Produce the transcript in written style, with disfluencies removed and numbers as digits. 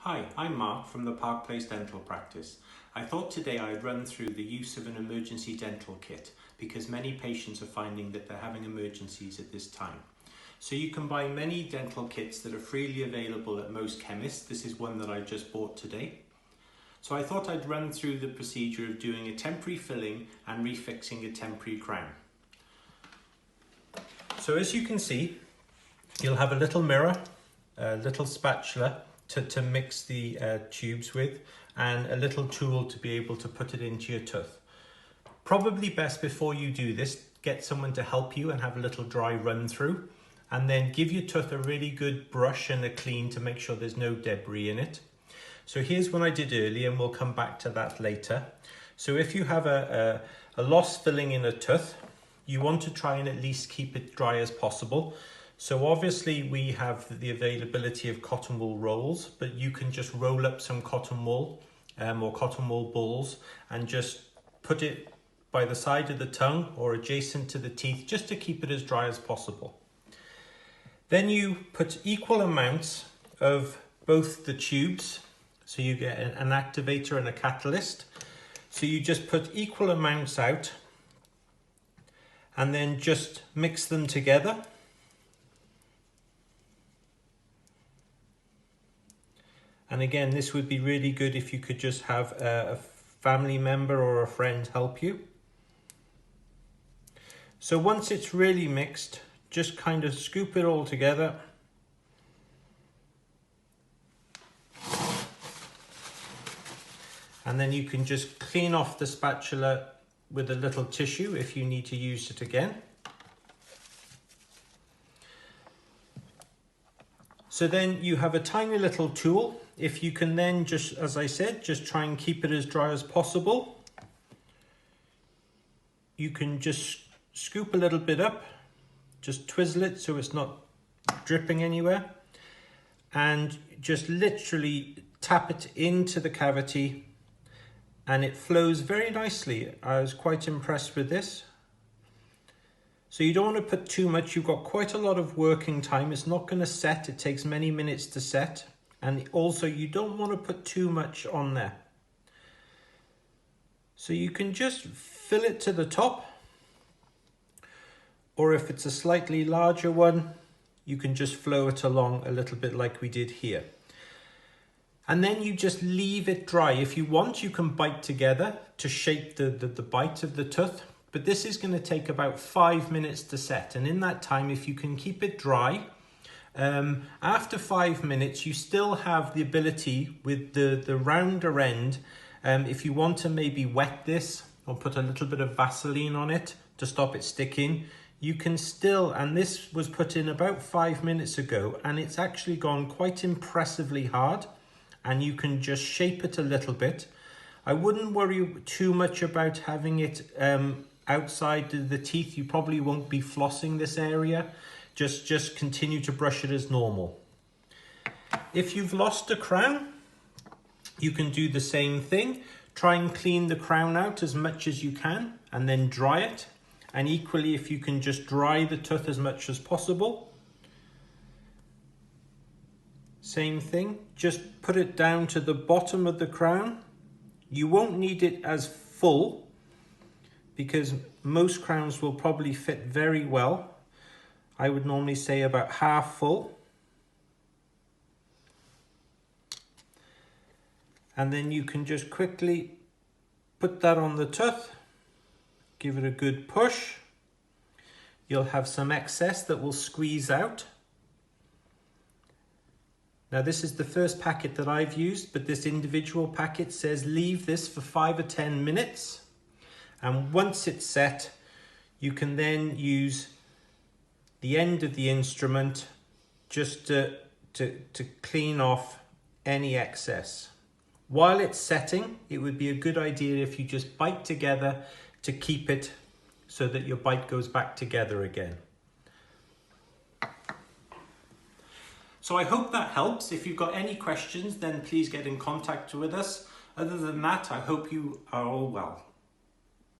Hi, I'm Mark from the Park Place Dental Practice. I thought today I'd run through the use of an emergency dental kit because many patients are finding that they're having emergencies at this time. So you can buy many dental kits that are freely available at most chemists. This is one that I just bought today. So I thought I'd run through the procedure of doing a temporary filling and refixing a temporary crown. So as you can see, you'll have a little mirror, a little spatula to mix the tubes with, and a little tool to be able to put it into your tooth. Probably best before you do this, get someone to help you and have a little dry run through, and then give your tooth a really good brush and a clean to make sure there's no debris in it. So here's what I did earlier, and we'll come back to that later. So if you have a lost filling in a tooth, you want to try and at least keep it dry as possible. So obviously we have the availability of cotton wool rolls, but you can just roll up some cotton wool or cotton wool balls and just put it by the side of the tongue or adjacent to the teeth just to keep it as dry as possible. Then you put equal amounts of both the tubes. So you get an activator and a catalyst. So you just put equal amounts out and then just mix them together. And again, this would be really good if you could just have a family member or a friend help you. So once it's really mixed, just kind of scoop it all together. And then you can just clean off the spatula with a little tissue if you need to use it again. So then you have a tiny little tool. If you can then just, as I said, just try and keep it as dry as possible. You can just scoop a little bit up, just twizzle it so it's not dripping anywhere, and just literally tap it into the cavity, and it flows very nicely. I was quite impressed with this. So you don't want to put too much. You've got quite a lot of working time. It's not going to set. It takes many minutes to set. And also you don't want to put too much on there. So you can just fill it to the top. Or if it's a slightly larger one, you can just flow it along a little bit like we did here. And then you just leave it dry. If you want, you can bite together to shape the bite of the tooth. But this is going to take about 5 minutes to set. And in that time, if you can keep it dry, after 5 minutes, you still have the ability with the rounder end, if you want to maybe wet this or put a little bit of Vaseline on it to stop it sticking, you can still, and this was put in about 5 minutes ago, and it's actually gone quite impressively hard, and you can just shape it a little bit. I wouldn't worry too much about having it outside the teeth. You probably won't be flossing this area. Just continue to brush it as normal. If you've lost a crown, you can do the same thing. Try and clean the crown out as much as you can and then dry it. And equally, if you can just dry the tooth as much as possible. Same thing, just put it down to the bottom of the crown. You won't need it as full because most crowns will probably fit very well. I would normally say about half full. And then you can just quickly put that on the tooth, give it a good push. You'll have some excess that will squeeze out. Now this is the first packet that I've used, but this individual packet says leave this for 5 or 10 minutes. And once it's set, you can then use the end of the instrument just to clean off any excess. While it's setting, it would be a good idea if you just bite together to keep it so that your bite goes back together again. So I hope that helps. If you've got any questions, then please get in contact with us. Other than that, I hope you are all well.